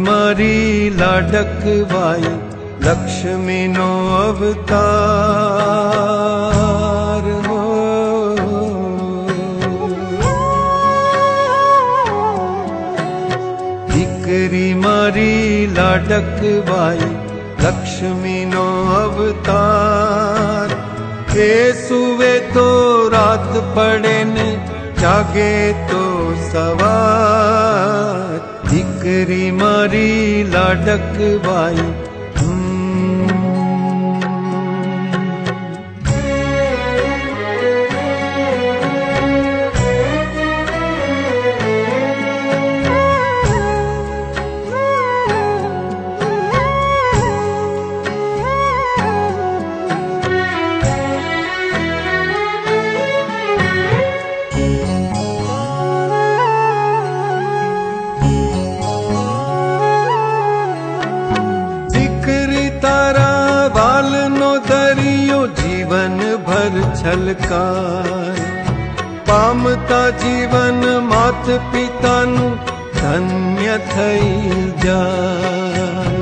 मारी लाडकवाई लक्ष्मी नो अवतार हो। दीकरी मारी लाडकवाई लक्ष्मी नो अवतार। के सुवे तो रात पड़े ने जागे तो सवार। दीकरी मारी लाडकवाई जीवन भर छलकार। पामता जीवन मात पिता नु धन्य थई जाय।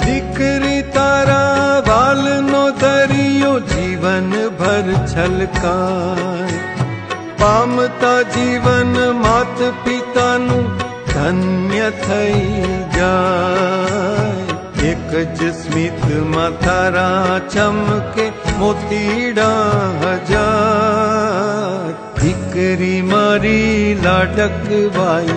दीकरी तारा वाल नो दरियो जीवन भर छलकार। पामता जीवन मात पिता नु धन्य थई जाय। एक ज स्मित माथारा चमके मोतीड़ा हजार। दीकरी मारी लाडकवाई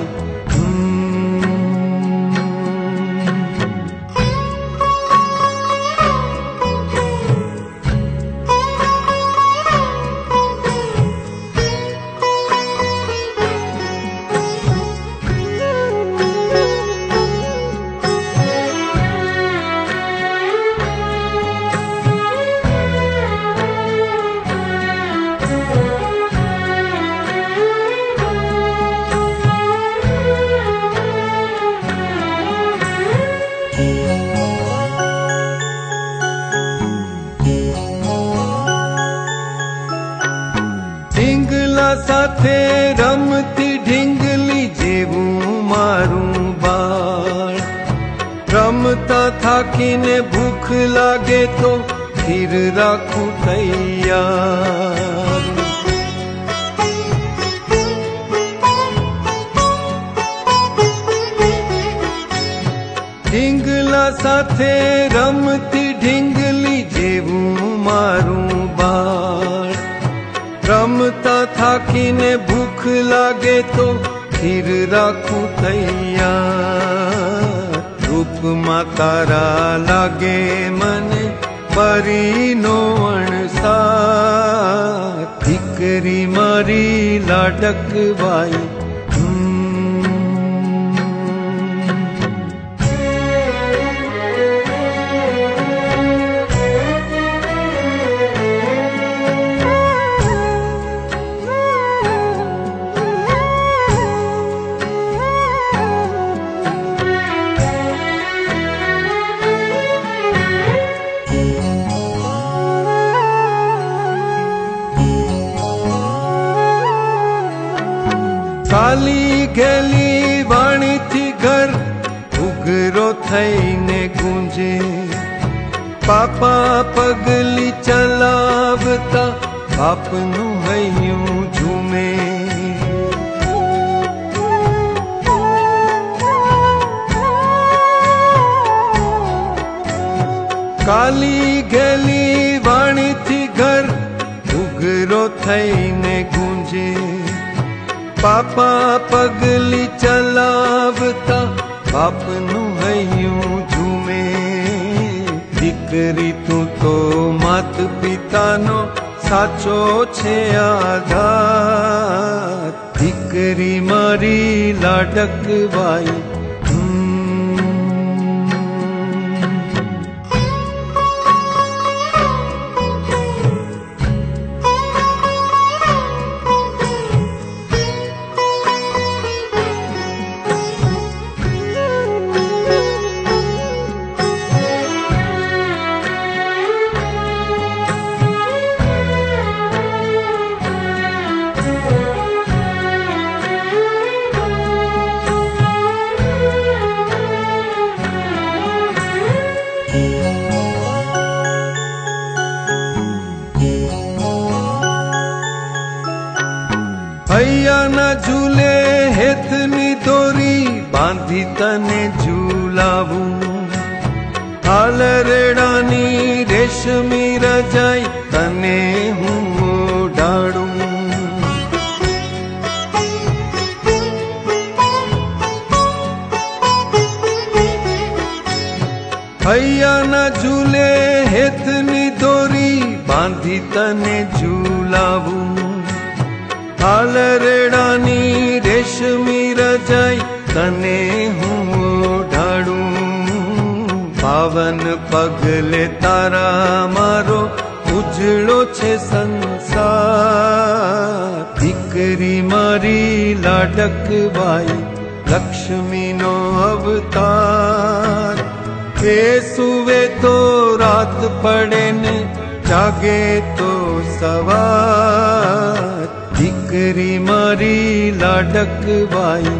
ढींगला साथे रमती ढींगली जेवू मारू बाळ। रमता थाकीने भूख लागे तो खीर राखू तैयार। ढींगला साथे रमती ढींगली जेवू मारू बाळ। रमता थाकीने भूख लागे तो खीर राखू तैयार। रूप मातारा लागे मने परी नो अणसार। दीकरी मारी लाडकवाई काली गेली वाणी थी घर उगरो थईने गूंजे। पापा पगली चलावता बापनु हयूं झूमे। काली गेली वाणी थी घर उगरो थईने गूंजे। पापा पगली चलावता बापनु हयूं झूमे। दीकरी तू तो मात पिता नो साचो छे आधार। दीकरी मारी लाडकवाई ઝૂલે હેતની દોરી બાંધી તને ઝૂલાવું, હાલરડાની રેશમી રજાઈ તને હું ઓઢાડું. હૈયાના ઝૂલે હેતની દોરી બાંધી તને ઝૂલાવું, હાલરડાની રેશમી રજાઈ તને હું ઓઢાડું. પાવન પગલે તારા મારો ઉજળો છે સંસાર, દીકરી મારી લાડકવાઈ લક્ષ્મીનો અવતાર. એ સુવે તો રાત પડે ને જાગે તો સવાર, દીકરી મારી લાડકવાઈ